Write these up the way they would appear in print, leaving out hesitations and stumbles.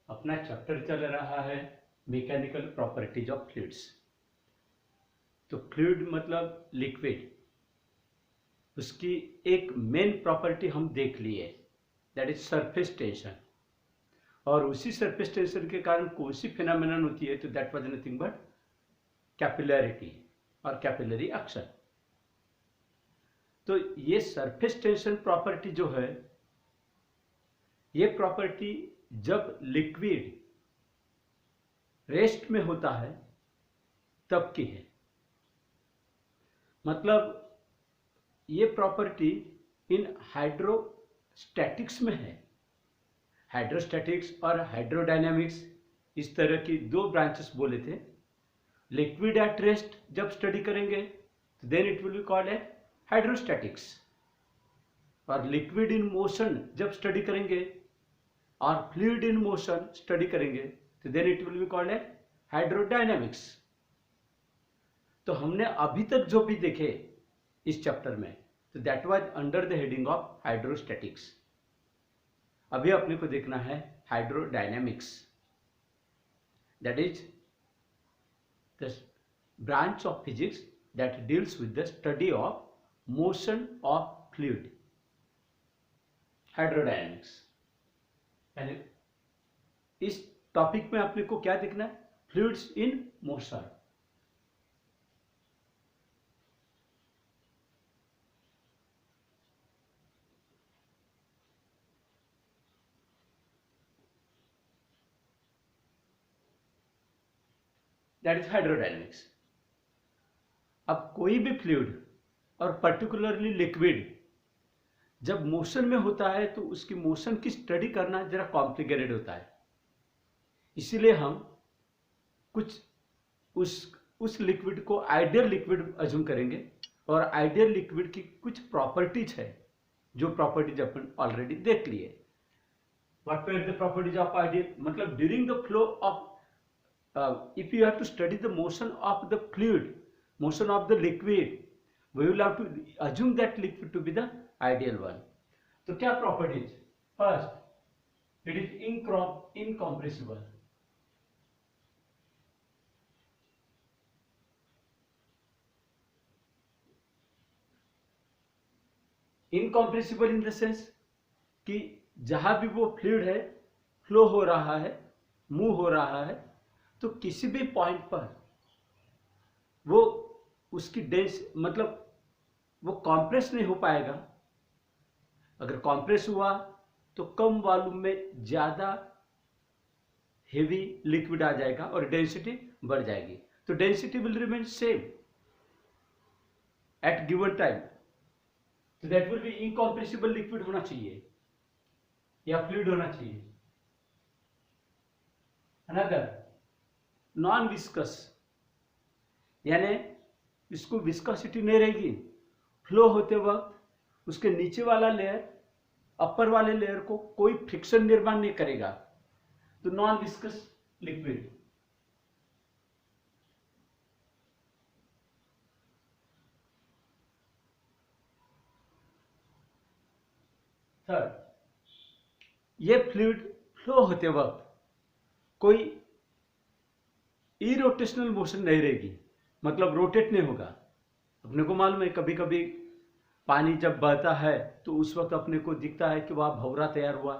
अपना चैप्टर चल रहा है मैकेनिकल प्रॉपर्टीज ऑफ फ्लूइड्स। तो फ्लूइड मतलब लिक्विड, उसकी एक मेन प्रॉपर्टी हम देख लिए, दैट इज सरफेस टेंशन। और उसी सरफेस टेंशन के कारण कौन सी फिनोमेनन होती है, तो that was nothing but capillarity और कैपिलरी एक्शन। तो ये सरफेस टेंशन प्रॉपर्टी जो है, ये प्रॉपर्टी जब लिक्विड रेस्ट में होता है तब की है। मतलब ये प्रॉपर्टी इन हाइड्रोस्टैटिक्स में है। हाइड्रोस्टैटिक्स और हाइड्रोडायनामिक्स इस तरह की दो ब्रांचेस बोले थे। लिक्विड एट रेस्ट जब स्टडी करेंगे तो then it will be called at hydrostatics, और लिक्विड इन मोशन जब स्टडी करेंगे और फ्लूइड इन मोशन स्टडी करेंगे तो then it will be called at hydrodynamics. तो हमने अभी तक जो भी देखे इस चैप्टर में, तो that was under the heading of hydrostatics. अभी अपने को देखना है hydrodynamics, that is the branch of physics that deals with the study of motion of fluid. Hydrodynamics यानी इस टॉपिक में अपने को क्या देखना है, fluids in motion. That is hydrodynamics. अब कोई भी फ्लूइड और पर्टिकुलरली लिक्विड जब मोशन में होता है तो उसकी मोशन की स्टडी करना जरा कॉम्प्लिकेटेड होता है। इसीलिए हम कुछ उस लिक्विड को आइडियल लिक्विड अज्यूम करेंगे, और आइडियल लिक्विड की कुछ प्रॉपर्टीज है जो प्रॉपर्टीज अपन ऑलरेडी देख लिए। What were the properties of ideal, मतलब during the flow of if you have to study the motion of the fluid, motion of the liquid, we will have to assume that liquid to be the ideal one. तो क्या properties? First, it is incompressible. Incompressible in the sense कि जहां भी वो fluid है, flow हो रहा है, मूव हो रहा है, तो किसी भी पॉइंट पर वो उसकी डेंस मतलब वो कॉम्प्रेस नहीं हो पाएगा। अगर कॉम्प्रेस हुआ तो कम वॉल्यूम में ज्यादा हेवी लिक्विड आ जाएगा और डेंसिटी बढ़ जाएगी। तो density will remain same at given time. तो that will be incompressible liquid होना चाहिए या फ्लूइड होना चाहिए। अनदर नॉन विस्कस, यानी इसको विस्कोसिटी नहीं रहेगी। फ्लो होते वक्त उसके नीचे वाला लेयर अपर वाले लेयर को कोई फ्रिक्शन निर्माण नहीं करेगा, तो नॉन विस्कस लिक्विड। थर्ड, ये फ्लूइड फ्लो होते वक्त कोई इरोटेशनल मोशन नहीं रहेगी, मतलब रोटेट नहीं होगा। अपने को मालूम है कभी कभी पानी जब बहता है तो उस वक्त अपने को दिखता है कि वहां भंवरा तैयार हुआ,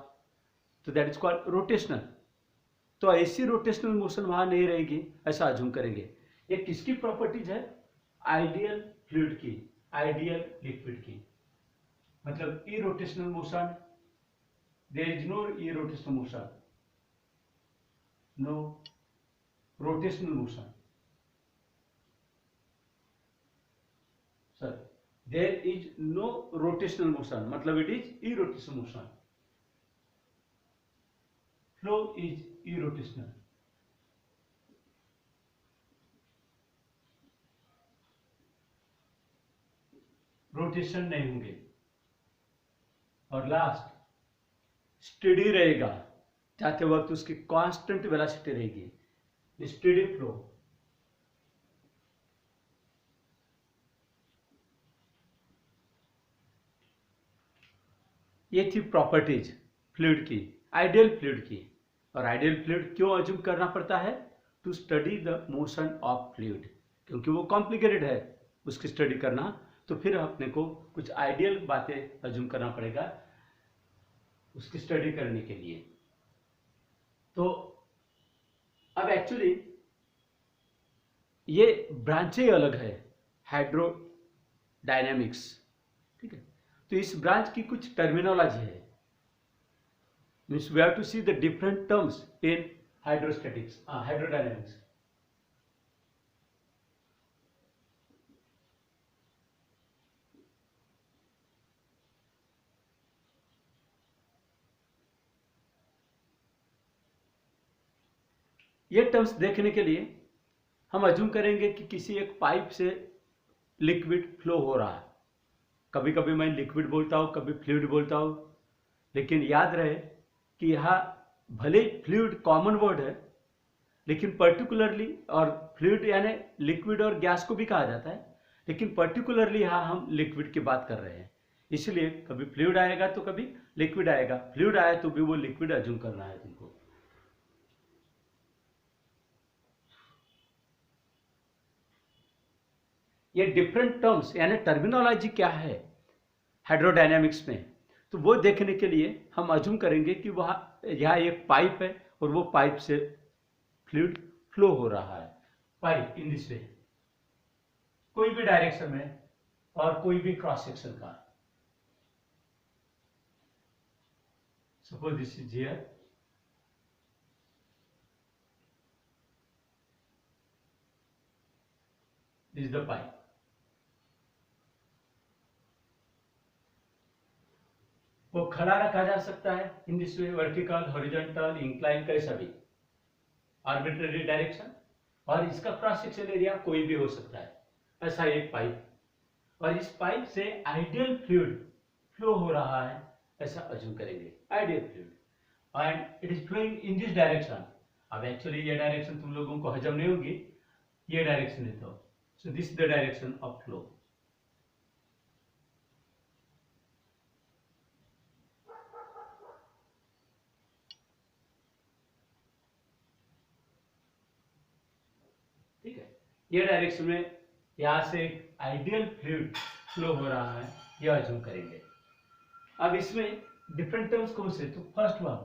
तो दैट इज कॉल्ड रोटेशनल। तो ऐसी रोटेशनल मोशन वहां नहीं रहेगी, ऐसा अज्यूम करेंगे। ये किसकी प्रॉपर्टीज है, आइडियल फ्लूइड की, आइडियल लिक्विड की। मतलब irrotational motion, there is no irrotational motion, no rotational motion. Sir, there is no rotational motion, मतलब it is irrotational motion. Flow is irrotational. Rotation नहीं होंगे। और लास्ट, स्टेडी रहेगा, जाते वक्त उसकी कांस्टेंट वेलोसिटी रहेगी, स्टेडी फ्लो। ये थी प्रॉपर्टीज फ्लूइड की, आइडियल फ्लूइड की। और आइडियल फ्लूइड क्यों अज्यूम करना पड़ता है? To study the motion of fluid, क्योंकि वो कॉम्प्लिकेटेड है उसकी स्टडी करना, तो फिर अपने को कुछ आइडियल बातें अज्यूम करना पड़ेगा उसकी स्टडी करने के लिए। तो अब एक्चुअली ये ब्रांचें अलग है हाइड्रोडायनेमिक्स, ठीक है। तो इस ब्रांच की कुछ टर्मिनोलॉजी है, means we have to see the different terms in hydrostatics, hydrodynamics. ये टर्म्स देखने के लिए हम अज्यूम करेंगे कि किसी एक पाइप से लिक्विड फ्लो हो रहा है। कभी कभी मैं लिक्विड बोलता हूँ, कभी फ्लूइड बोलता हूँ, लेकिन याद रहे कि यहाँ भले फ्लूइड कॉमन वर्ड है, लेकिन पर्टिकुलरली, और फ्लूइड यानी लिक्विड और गैस को भी कहा जाता है, लेकिन पर्टिकुलरली यहाँ हम लिक्विड की बात कर रहे हैं। इसलिए कभी फ्लूइड आएगा तो कभी लिक्विड आएगा, फ्लूइड आया तो भी वो लिक्विड अज्यूम करना है तुमको। ये डिफरेंट टर्म्स यानी टर्मिनोलॉजी क्या है हाइड्रोडायनेमिक्स में, तो वो देखने के लिए हम अज्यूम करेंगे कि वह यहाँ एक पाइप है और वो पाइप से फ्लूइड फ्लो हो रहा है। पाइप इन दिस वे, कोई भी डायरेक्शन में और कोई भी क्रॉस सेक्शन का। Suppose this is here, this is the pipe. वो खड़ा रखा जा सकता है in this way, vertical, horizontal, incline, कैसा भी, आर्बिट्ररी डायरेक्शन, और इसका क्रॉस सेक्शन एरिया कोई भी हो सकता है। ऐसा एक पाइप, और इस पाइप से आइडियल फ्लूइड फ्लो हो रहा है ऐसा अज्यूम करेंगे, ideal fluid, and it is flowing in this direction. अब एक्चुअली ये डायरेक्शन तुम लोगों को हजम नहीं होगी, ये डायरेक्शन है, तो so this is the direction of flow. ठीक है, ये डायरेक्शन में यहां से एक आइडियल फ्लूइड फ्लो हो रहा है, यह अज्यूम करेंगे। अब इसमें डिफरेंट टर्म्स कौन से? तो फर्स्ट वन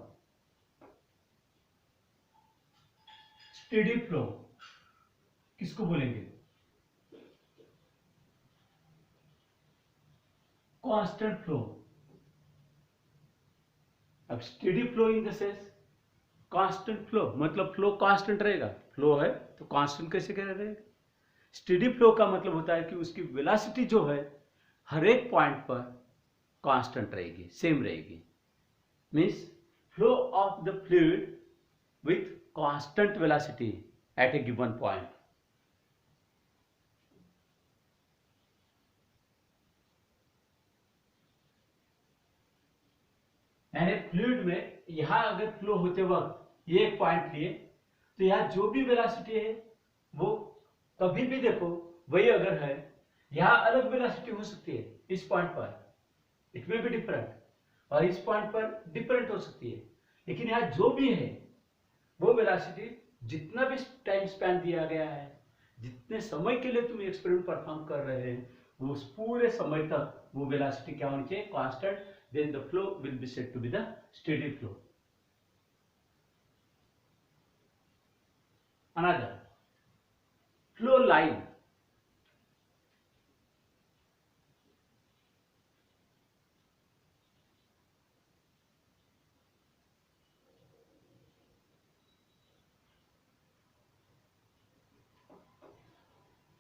स्टेडी फ्लो, किसको बोलेंगे? Constant flow. अब steady flow in the sense constant flow, मतलब फ्लो कांस्टेंट रहेगा, फ्लो है तो कांस्टेंट कैसे कह रहे हैं? स्टेडी फ्लो का मतलब होता है कि उसकी वेलोसिटी जो है हर एक पॉइंट पर कांस्टेंट रहेगी, सेम रहेगी, means flow of the fluid with constant velocity at a given point. यानी फ्लूइड में यहां अगर फ्लो होते वक्त ये एक पॉइंट लिए, तो यहां जो भी वेलोसिटी है वो कभी भी देखो वही अगर है, यहां अलग वेलोसिटी हो सकती है इस पॉइंट पर, इट मे बी डिफरेंट, और इस पॉइंट पर डिफरेंट हो सकती है, लेकिन यहां जो भी है वो वेलोसिटी जितना भी टाइम स्पैन दिया गया है, जितने समय के लिए तुम एक्सपेरिमेंट परफॉर्म कर रहे हैं, वो उस पूरे समय तक वो वेलोसिटी क्या होनी चाहिए? Constant, then the flow will be said to be the steady flow. Another flow line,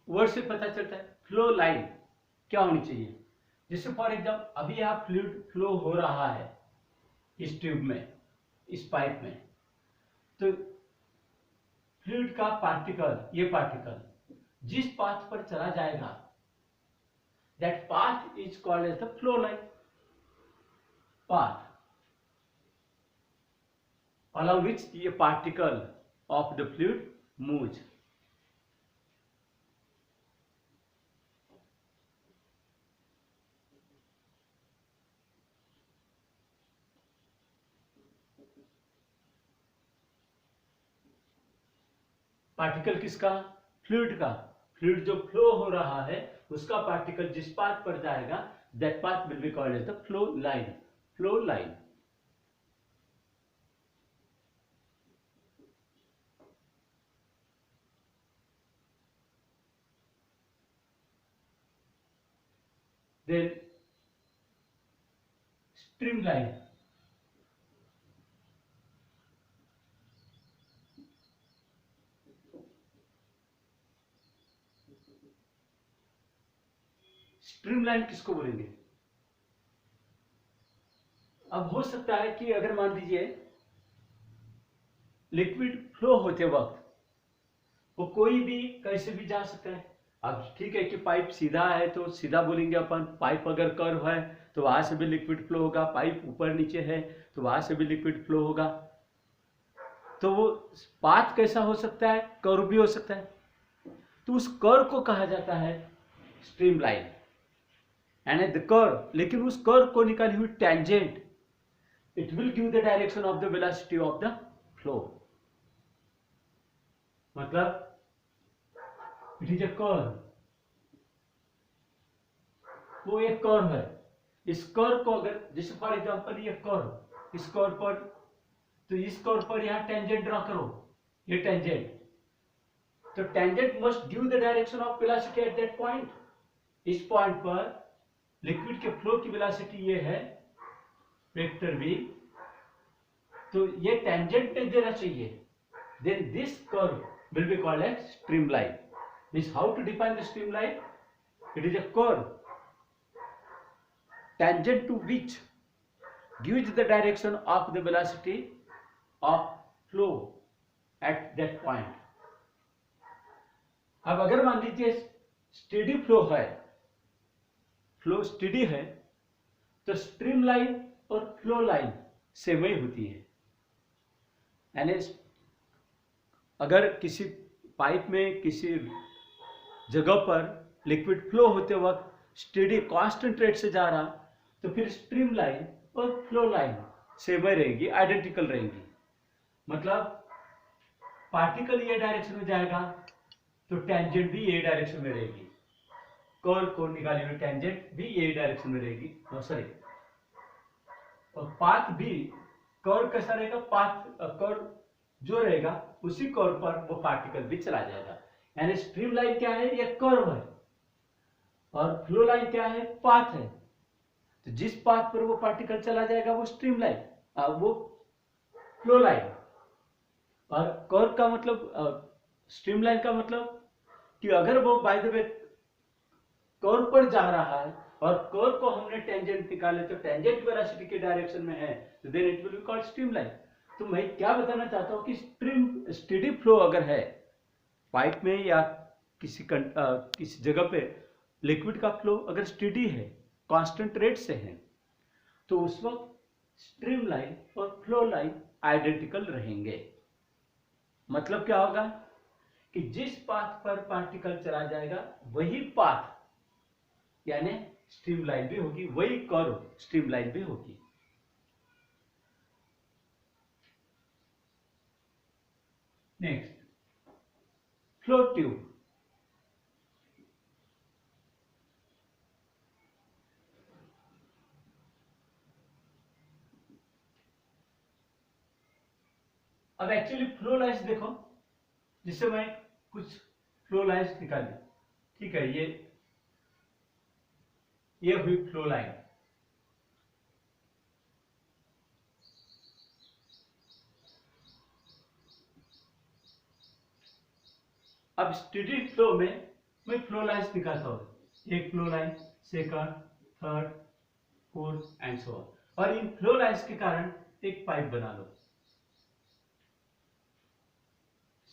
word से पता चलता है फ्लो लाइन क्या होनी चाहिए। जैसे फॉर एग्जाम्पल अभी यहाँ फ्लूइड फ्लो हो रहा है इस ट्यूब में, इस पाइप में, तो फ्लूइड का पार्टिकल, ये पार्टिकल जिस पाथ पर चला जाएगा, that path is called as the flow line, path along which a particle of the fluid moves. Particle किसका? फ्लूइड का। फ्लूइड जो फ्लो हो रहा है उसका पार्टिकल जिस पाथ पर जाएगा, that path will be called as the flow line. Flow line. Then streamline. Streamline किसको बोलेंगे? अब हो सकता है कि अगर मान लीजिए लिक्विड फ्लो होते वक्त वो कोई भी कैसे भी जा सकता है। अब ठीक है कि पाइप सीधा है तो सीधा बोलेंगे अपन, पाइप अगर कर्व है तो वहां से भी लिक्विड फ्लो होगा, पाइप ऊपर नीचे है तो वहां से भी लिक्विड फ्लो होगा। तो वो पाथ कैसा हो सकता है? कर्व भी हो सकता है। तो उस कर्व को कहा जाता है stream line. And the curve, लेकिन उस कर्व को निकाली हुई tangent, it will give the direction of the velocity of the flow. मतलब इट इज अ कर्व, वो एक कर्व है। इस कर्व को अगर, जैसे फॉर एग्जांपल ये कर्व, इस कर्व पर, तो इस कर्व पर यहां टेंजेंट ड्रॉ करो, ये टेंजेंट, तो tangent must give the direction of velocity at that point. इस पॉइंट पर लिक्विड के फ्लो की वेलोसिटी ये है वेक्टर v, तो ये टेंजेंट पे देना चाहिए। Then this curve will be called as streamline. Means how to define the streamline? It is a curve tangent to which gives the direction of the velocity of flow at that point. अब अगर मान लीजिए steady flow है, flow steady है, तो stream line और flow line same ही होती है। यानी अगर किसी पाइप में किसी जगह पर लिक्विड फ्लो होते वक्त स्टेडी कांस्टेंट रेट से जा रहा, तो फिर स्ट्रीम लाइन और फ्लो लाइन सेम ही रहेगी, आइडेंटिकल रहेंगी। मतलब पार्टिकल ये डायरेक्शन में जाएगा तो टेंजेंट भी ये डायरेक्शन में रहेगी, कर्व को निकाली हुई टेंजेंट भी ये डायरेक्शन में रहेगी, सॉरी, और पाथ भी, कर्व कैसा रहेगा? पाथ कर्व जो रहेगा उसी कर्व पर वो पार्टिकल भी चला जाएगा। यानी स्ट्रीम लाइन क्या है? ये कर्व है, और फ्लो लाइन क्या है? पाथ है। तो जिस पाथ पर वो पार्टिकल चला जाएगा वो स्ट्रीम लाइन, वो फ्लो लाइन। और कर्व का मतलब, स्ट्रीम लाइन का मतलब कि अगर वो बाय द वे कर्व पर जा रहा है और कर्व को हमने टेंजेंट निकाले तो टेंजेंट वेलोसिटी के डायरेक्शन में है, तो then it will be called streamline. तो मैं क्या बताना चाहता हूं कि स्टेडी फ्लो अगर है पाइप में या किसी जगह पे, लिक्विड का फ्लो अगर स्टेडी है, कांस्टेंट रेट से है, तो उस वक्त स्ट्रीम लाइन और फ्लो लाइन आइडेंटिकल रहेंगे। मतलब क्या होगा कि जिस पाथ पर पार्टिकल चला जाएगा वही पाथ यानी स्ट्रीम लाइन भी होगी, वही कर्व स्ट्रीम लाइन भी होगी। Next, flow tube. अब एक्चुअली फ्लो लाइन्स देखो, जिससे मैं कुछ फ्लो लाइन्स निकाली, ठीक है, ये हुई फ्लो लाइन। अब स्टेडी फ्लो में मैं फ्लो लाइन्स निकालता हूं, एक flow line, second, third, fourth and so on, और इन फ्लो लाइन्स के कारण एक पाइप बना लो,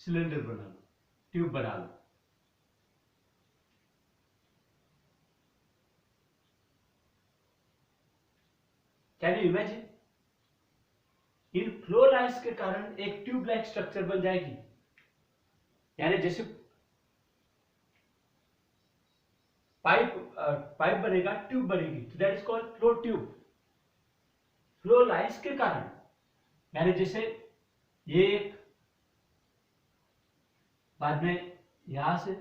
सिलेंडर बना लो, ट्यूब बना लो। Can you imagine? इन फ्लो लाइन्स के कारण एक ट्यूब लाइक स्ट्रक्चर बन जाएगी। यानी जैसे पाइप बनेगा, ट्यूब बनेगी, तो that is called flow tube. Flow lines के कारण, यानी जैसे ये एक बाद में यहां से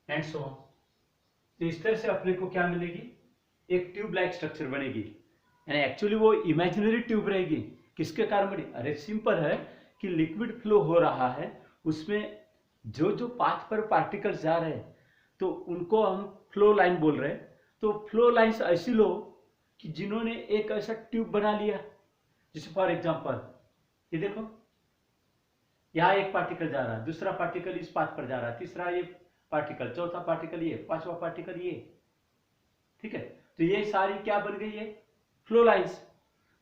एंड सो ऑन। तो इस तरह से अपने को क्या मिलेगी, एक ट्यूब लाइक स्ट्रक्चर बनेगी। यानी एक्चुअली वो इमेजिनरी ट्यूब रहेगी। किसके कारण बनी? अरे सिंपल है कि लिक्विड फ्लो हो रहा है, उसमें जो जो पाथ पर पार्टिकल्स जा रहे हैं तो उनको हम फ्लो लाइन बोल रहे हैं। तो फ्लो लाइन्स ऐसी लो कि जिन्होंने एक ऐसा ट्यूब बना लिया, जैसे फॉर एग्जांपल ये देखो, यहाँ एक पार्टिकल जा रहा है, दूसरा पार्टिकल इस पाथ पर जा रहा है, तीसरा ये पार्टिकल, चौथा पार्टिकल ये, पांचवा पार्टिकल ये, ठीक है। तो ये सारी क्या बन गई है? Flow lines.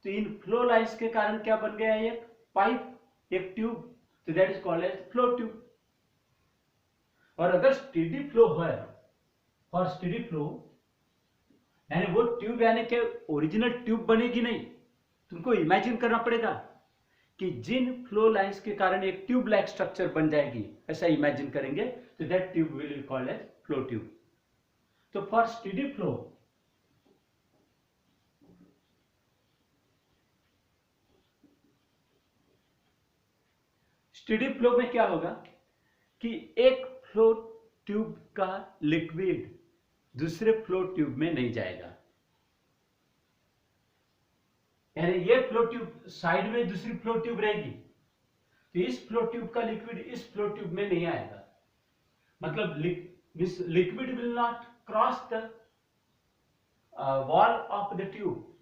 तो इन फ्लो लाइंस के कारण क्या बन गया? एक पाइप, एक ट्यूब। तो that is called as flow tube. और अगर स्टेडी फ्लो है, फॉर स्टेडी फ्लो, यानी वो ट्यूब यानी कि ओरिजिनल ट्यूब बनेगी नहीं, तुमको इमेजिन करना पड़ेगा कि जिन फ्लो लाइंस के कारण एक ट्यूब लाइक स्ट्रक्चर बन जाएगी, ऐसा इमेजिन करेंगे, तो that tube will be called as flow tube. तो for steady flow, steady flow में क्या होगा कि एक फ्लो ट्यूब का लिक्विड दूसरे फ्लो ट्यूब में नहीं जाएगा। यानी ये फ्लो ट्यूब साइड में दूसरी फ्लो ट्यूब रहेगी, तो इस फ्लो ट्यूब का लिक्विड इस फ्लो ट्यूब में नहीं आएगा। मतलब liquid will not cross the wall of the tube.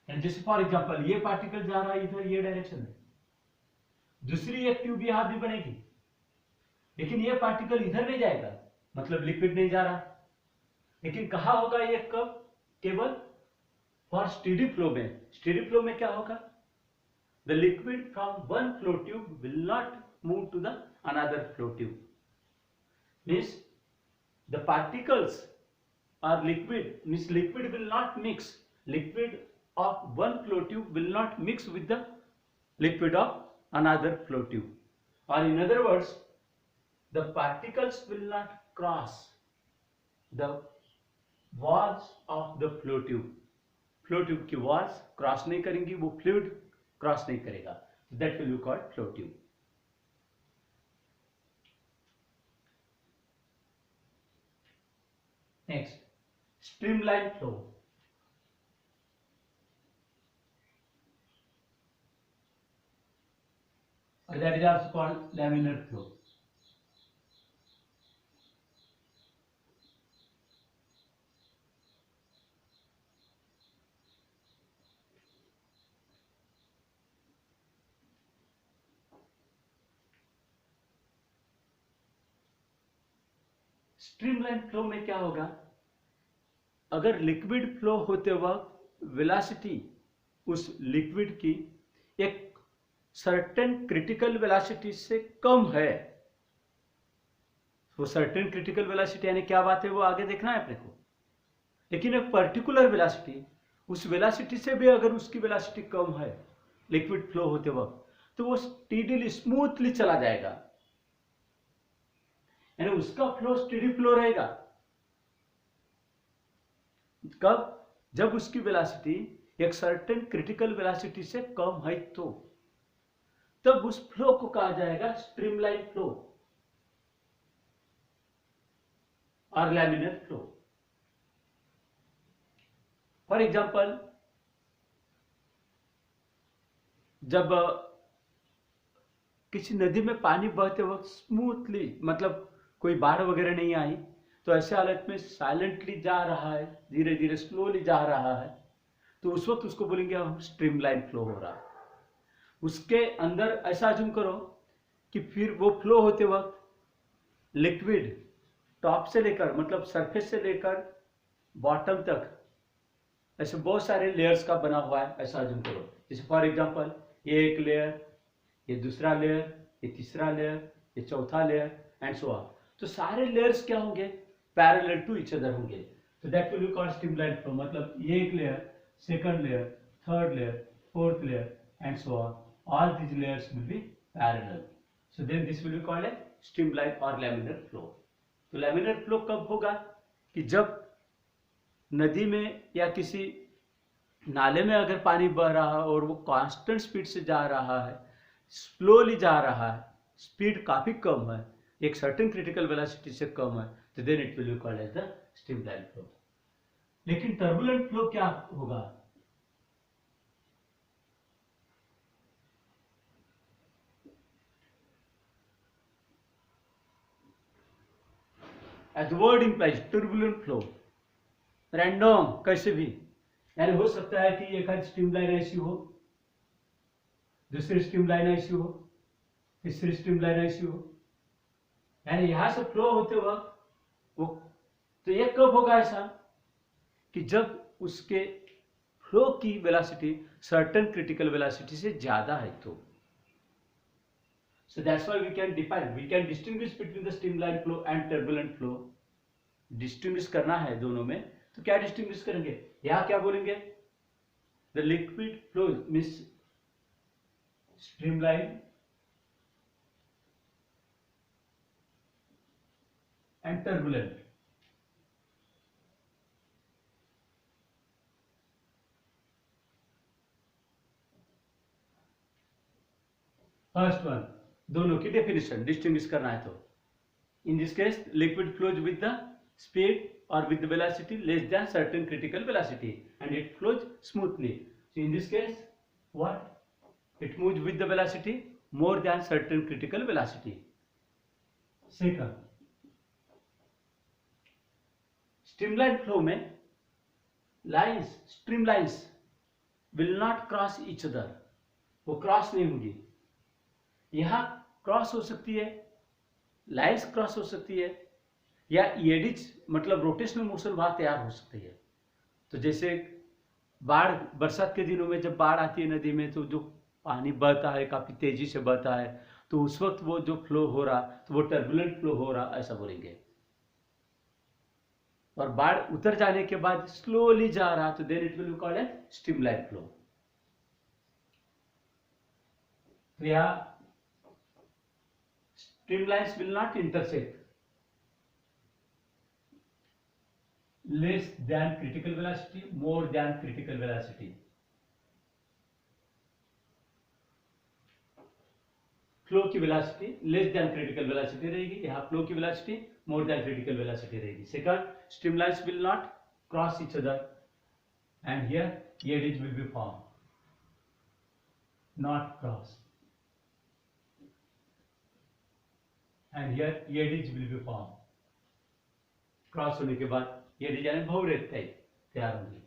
जैसे फॉर एग्जांपल ये पार्टिकल जा रहा है इधर ये डायरेक्शन में, दूसरी एक ट्यूब यहां भी बनेगी, लेकिन ये पार्टिकल इधर नहीं जाएगा, मतलब लिक्विड नहीं जा रहा। लेकिन कहा होगा ये कब? केवल फॉर स्टेडी फ्लो में। स्टेडी फ्लो में क्या होगा? The liquid from one flow tube will not move to the another flow tube. Means the particles are liquid, means liquid will not mix, liquid of one flow tube will not mix with the liquid of another flow tube, or in other words the particles will not cross the walls of the flow tube. Flow tube की walls cross नहीं करेंगी, वो fluid cross नहीं करेगा, that will be called flow tube. Next, streamline flow. or that is also called laminar flow. Streamline flow में क्या होगा? अगर लिक्विड फ्लो होते वक्त वेलोसिटी उस लिक्विड की एक सर्टेन क्रिटिकल वेलोसिटी से कम है, वो सर्टेन क्रिटिकल वेलोसिटी यानी क्या बात है वो आगे देखना है अपने को। लेकिन एक पर्टिकुलर वेलोसिटी, उस वेलोसिटी से भी अगर उसकी वेलोसिटी कम है लिक्विड फ्लो होते वक्त, तो वो स्टीडीली स्मूथली चला जाएगा, यानी उसका फ्लो स्टेडी फ्लो रहेगा। कब? जब उसकी वेलोसिटी एक सर्टेन क्रिटिकल वेलोसिटी से कम है, तो तब उस फ्लो को कहा जाएगा स्ट्रीमलाइन फ्लो और लैमिनर फ्लो। फॉर एग्जांपल, जब किसी नदी में पानी बहते वक्त स्मूथली, मतलब कोई बाढ़ वगैरह नहीं आई, तो ऐसे हालत में साइलेंटली जा रहा है, धीरे धीरे स्लोली जा रहा है, तो उस वक्त उसको बोलेंगे हम स्ट्रीमलाइन फ्लो हो रहा है। उसके अंदर ऐसा अज्यूम करो कि फिर वो फ्लो होते वक्त लिक्विड टॉप से लेकर, मतलब सरफेस से लेकर बॉटम तक ऐसे बहुत सारे लेयर्स का बना हुआ है, ऐसा अज्यूम करो। जैसे फॉर एग्जांपल ये एक लेयर, ये दूसरा लेयर, ये तीसरा लेयर, ये चौथा लेयर एंड सो ऑन। तो सारे लेयर्स क्या होंगे? पैरेलल टू ईच अदर होंगे, तो that will be called streamline flow. मतलब ये एक layer, second layer, third layer, fourth layer and so on, all these layers will be parallel, so then this will be called a streamline और laminar flow. तो laminar flow कब होगा कि जब नदी में या किसी नाले में अगर पानी बह रहा है और वो कांस्टेंट स्पीड से जा रहा है, स्लोली जा रहा है, स्पीड काफी कम है, एक सर्टेन क्रिटिकल वेलोसिटी से कम है, तो then it will be called as the streamline flow. लेकिन टर्बुलेंट फ्लो क्या होगा? As the word implies, turbulent flow, random कैसे भी, यानी हो सकता है कि एक आध स्ट्रीमलाइन ऐसी हो, दूसरी स्ट्रीमलाइन ऐसी हो, तीसरी स्ट्रीमलाइन ऐसी हो, यानी यहां से फ्लो होते वक्त वो, तो ये कब होगा ऐसा कि जब उसके फ्लो की वेलोसिटी सर्टेन क्रिटिकल वेलोसिटी से ज्यादा है। तो so that's why we can distinguish between the streamline flow and turbulent flow। Distinguish करना है दोनों में, तो क्या डिस्टिंग्विश करेंगे? यहां क्या बोलेंगे? The liquid flow means streamline and turbulent. First one, दोनों की डेफिनेशन डिस्टिंग्विश करना है। तो in this case liquid flows with the speed or with the velocity less than certain critical velocity and it flows smoothly. So in this case what? It moves with the velocity more than certain critical velocity. Second, streamline flow में lines, streamlines will not cross each other, वो cross नहीं होंगी। यहाँ cross हो सकती है, lines cross हो सकती है, या एडिज मतलब रोटेशनल मोशन वहां तैयार हो सकती है। तो जैसे बाढ़, बरसात के दिनों में जब बाढ़ आती है नदी में, तो जो पानी बहता है काफी तेजी से बहता है, तो उस वक्त वो जो फ्लो हो रहा, तो वो टर्बुलेंट फ्लो हो रहा ऐसा बोलेंगे। और बाढ़ उतर जाने के बाद स्लोली जा रहा, तो then it will be called as streamline flow. तो यहाँ streamlines will not intersect less than critical velocity, more than critical velocity। Flow की velocity less than critical velocity रहेगी, यहाँ फ्लो की velocity more than critical velocity रहेगी। Second, streamlines will not cross each other and here eddies will be form, not cross, and here eddies will be form. Cross होने के बाद ये design भौरे तैयार होंगी।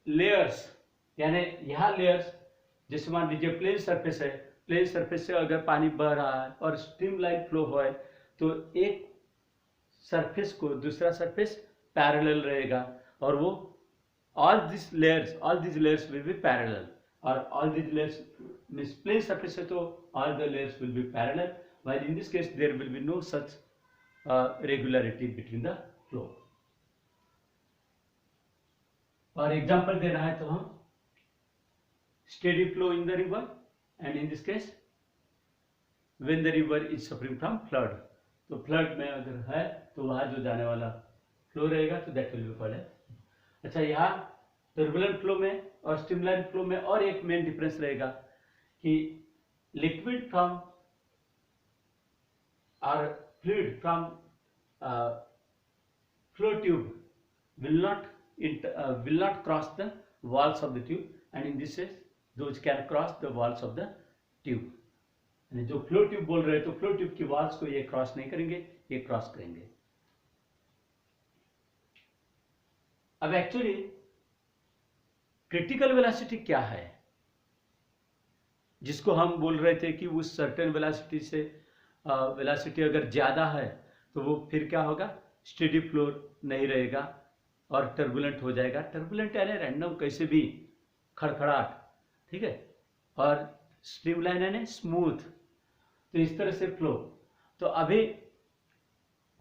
लेयर्स, यानी यहाँ लेयर्स, जैसे मान लीजिए प्लेन सरफेस है, प्लेन सरफेस से अगर पानी बह रहा है और स्ट्रीमलाइन फ्लो हो, तो एक सरफेस को दूसरा सरफेस पैरेलल रहेगा, और वो all this layers will be parallel, और all this layers means plane surface है, तो all the layers will be parallel, while in this case there will be no such regularity between the flow। और example देना है तो हम steady flow in the river, and in this case when the river is suffering from flood, तो flood में अगर है तो वहां जो जाने वाला फ्लो रहेगा, तो that will be called as। अच्छा, यहाँ टर्बुलेंट फ्लो में और स्ट्रीमलाइन फ्लो में और एक मेन डिफरेंस रहेगा कि liquid from or fluid from flow tube will not cross the walls of the tube, and in this case those can cross the walls of the tube। यानी जो flow tube बोल रहे हैं, तो flow tube की walls को ये cross नहीं करेंगे, ये क्रॉस करेंगे। अब एक्चुअली क्रिटिकल वेलोसिटी क्या है, जिसको हम बोल रहे थे कि उस सर्टेन वेलोसिटी से वेलोसिटी अगर ज़्यादा है तो वो फिर क्या होगा, स्टेडी फ्लो नहीं रहेगा और टर्बुलेंट हो जाएगा। टर्बुलेंट यानी रैंडम कैसे भी खड़खड़ाहट, ठीक है, और स्ट्रीमलाइन यानी स्मूथ, तो इस तरह से फ्लो। तो अभी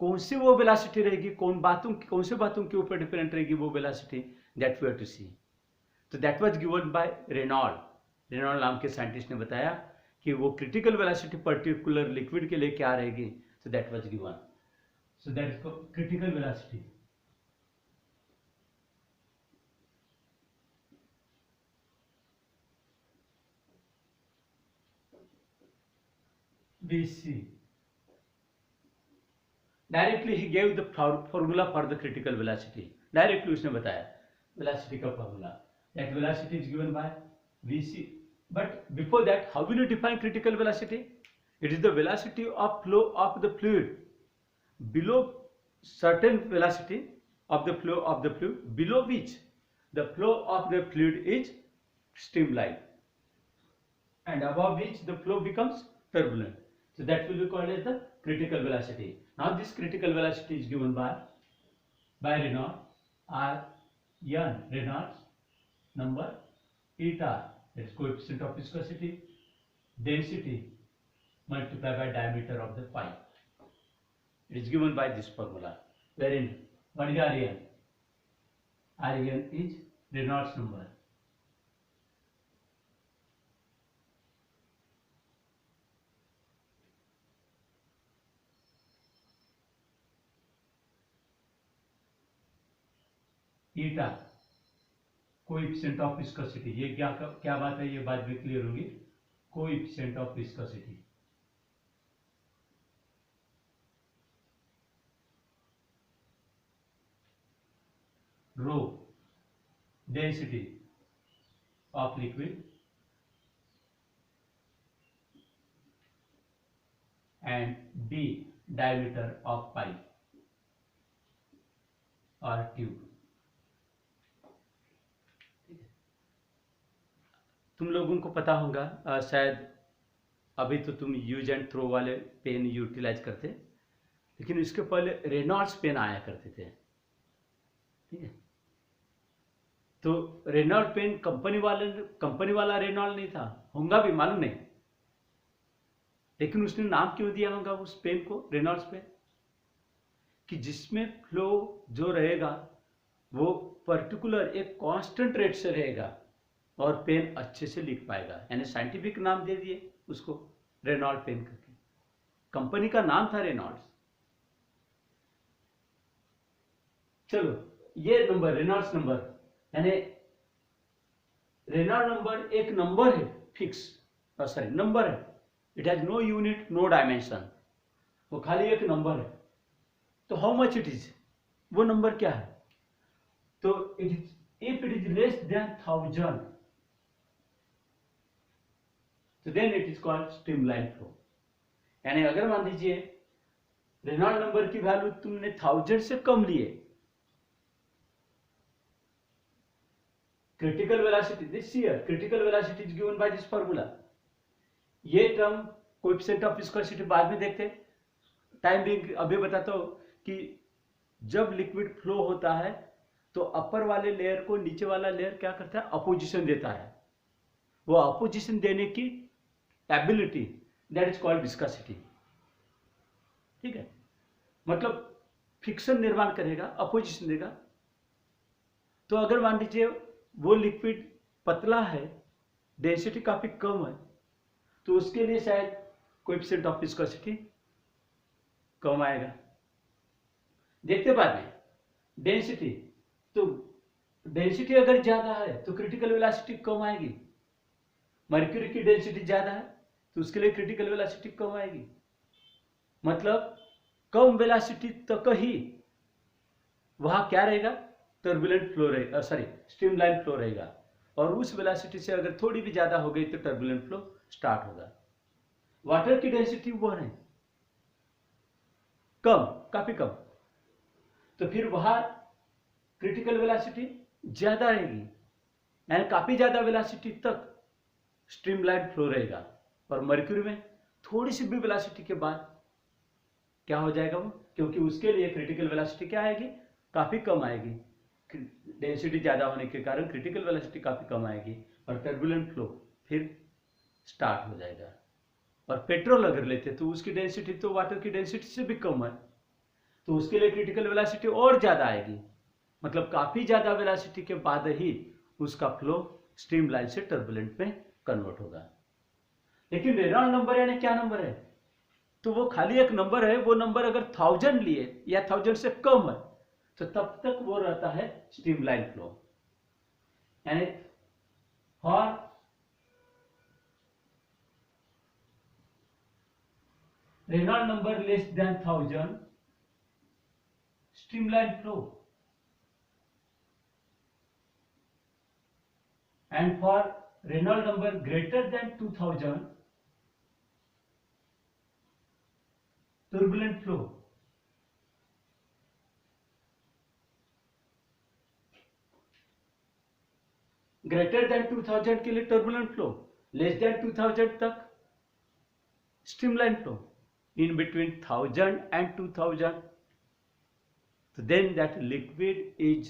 कौन सी वो वेलोसिटी रहेगी, कौन से बातों के ऊपर डिपेंडेंट रहेगी वो velocity, that we have to see. तो that was given by Reynold. Reynold नाम के साइंटिस्ट ने बताया कि वो क्रिटिकल वेलोसिटी पर्टिकुलर लिक्विड के लिए क्या रहेगी, so that was given, so that is critical velocity. BC directly he gave the formula for the critical velocity, directly उसने बताया वेलोसिटी का formula, that velocity is given by VC। But before that how will you define critical velocity? It is the velocity of flow of the fluid below certain velocity of the fluid below which the flow of the fluid is streamlined and above which the flow becomes turbulent, so that will be called as the critical velocity. Now this critical velocity is given by Reynolds or N Reynolds number, eta that is coefficient of viscosity, density multiplied by diameter of the pipe. It is given by this formula, wherein what is RN? RN is Reynolds number. Eta coefficient of viscosity, ये क्या बात है, ये बात भी clear होगी। Coefficient of viscosity, rho density of liquid and D diameter of pipe और tube. तुम लोगों को पता होगा शायद अभी तो तुम यूज एंड थ्रो वाले पेन यूटिलाइज करते, लेकिन इसके पहले रेनॉल्ड्स पेन आया करते थे, ठीक है। तो रेनॉल्ड पेन कंपनी वाला रेनॉल्ड नहीं था, होगा भी मालूम नहीं, लेकिन उसने नाम क्यों दिया होगा उस पेन को रेनॉल्ड्स पेन, कि जिसमें फ्लो जो रहेगा वो पर्टिकुलर एक कांस्टेंट रेट से रहेगा और पेन अच्छे से लिख पाएगा, यानी साइंटिफिक नाम दे दिए उसको रेनॉल्ड पेन करके, कंपनी का नाम था रेनॉल्ड्स। चलो ये नंबर रेनॉल्ड्स नंबर, यानी रेनॉल्ड नंबर एक नंबर है फिक्स, सॉरी नंबर है, it has no unit no dimension, वो खाली एक नंबर है। तो हाउ मच इट इज, वो नंबर क्या है, तो it is if it is less than 1000 तो then it is called streamline flow. यानी अगर मान लीजिए रेनॉल्ड नंबर की वैल्यू तुमने 1000 से कम लिए, critical velocity this here, critical velocity is given by this formula. ये टर्म कोएफिशिएंट ऑफ विस्कोसिटी बाद में देखते, टाइम भी अभी बताता हूं कि जब लिक्विड फ्लो होता है तो अपर वाले लेयर को नीचे वाला लेयर क्या करता है, अपोजिशन देता है, वो अपोजिशन देने की ability that is called viscosity, ठीक है। मतलब फ्रिक्शन निर्माण करेगा, अपोजिशन देगा। तो अगर मान लीजिए वो लिक्विड पतला है, डेंसिटी काफी कम है, तो उसके लिए शायद कोएफिशिएंट ऑफ विस्कोसिटी कम आएगा। देखते बाद में डेंसिटी, तो डेंसिटी अगर ज्यादा है तो क्रिटिकल वेलोसिटी कम आएगी। मर्क्यूरी की डेंसिटी ज्यादा है तो उसके लिए क्रिटिकल वेलोसिटी कम आएगी, मतलब कम वेलोसिटी तक ही वहां क्या रहेगा, टर्बुलेंट फ्लो रहेगा, सॉरी स्ट्रीमलाइन फ्लो रहेगा, और उस वेलोसिटी से अगर थोड़ी भी ज्यादा हो गई तो टर्बुलेंट फ्लो स्टार्ट होगा। वाटर की डेंसिटी वो है कम, काफी कम, तो फिर वहां क्रिटिकल वेलोसिटी ज्यादा रहेगी, यानी काफी ज्यादा वेलोसिटी तक स्ट्रीमलाइन फ्लो रहेगा। और मर्क्यूरी में थोड़ी सी भी वेलोसिटी के बाद क्या हो जाएगा वो, क्योंकि उसके लिए क्रिटिकल वेलोसिटी क्या आएगी, काफी कम आएगी, डेंसिटी ज्यादा होने के कारण क्रिटिकल वेलोसिटी काफी कम आएगी और टर्बुलेंट फ्लो फिर स्टार्ट हो जाएगा। और पेट्रोल अगर लेते तो उसकी डेंसिटी तो वाटर की डेंसिटी से भी कम है, तो उसके लिए क्रिटिकल वेलोसिटी और ज्यादा आएगी, मतलब काफी ज्यादा वेलोसिटी के बाद ही उसका फ्लो स्ट्रीमलाइन से टर्बुलेंट में कन्वर्ट होगा। लेकिन रेनॉल्ड नंबर यानी क्या नंबर है? तो वो खाली एक नंबर है, वो नंबर अगर 1000 लिए या 1000 से कम है तो तब तक वो रहता है स्ट्रीमलाइन फ्लो। यानी for Reynold number less than 1000 streamline flow, and for Reynolds number greater than 2000 turbulent flow। Greater than 2000 के लिए टर्बुलेंट फ्लो, लेस देन 2000 तक streamline flow, in between 1000 and 2000 so then that liquid is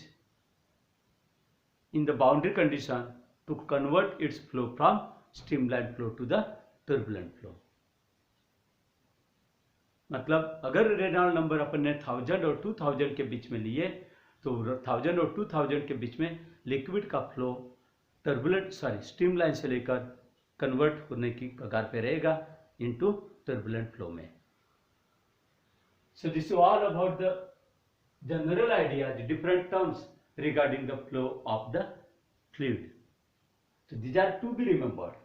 in the boundary condition to convert its flow from streamline flow to the turbulent flow। मतलब अगर Reynold number अपन ने 1000 और 2000 के बीच में लिए तो 1000 और 2000 के बीच में लिक्विड का फ्लो टर्बुलेंट स्ट्रीमलाइन से लेकर कन्वर्ट होने की कगार पे रहेगा इनटू टर्बुलेंट फ्लो में। So this is all about the general idea, the different terms regarding the flow of the fluid. So these are to be remembered.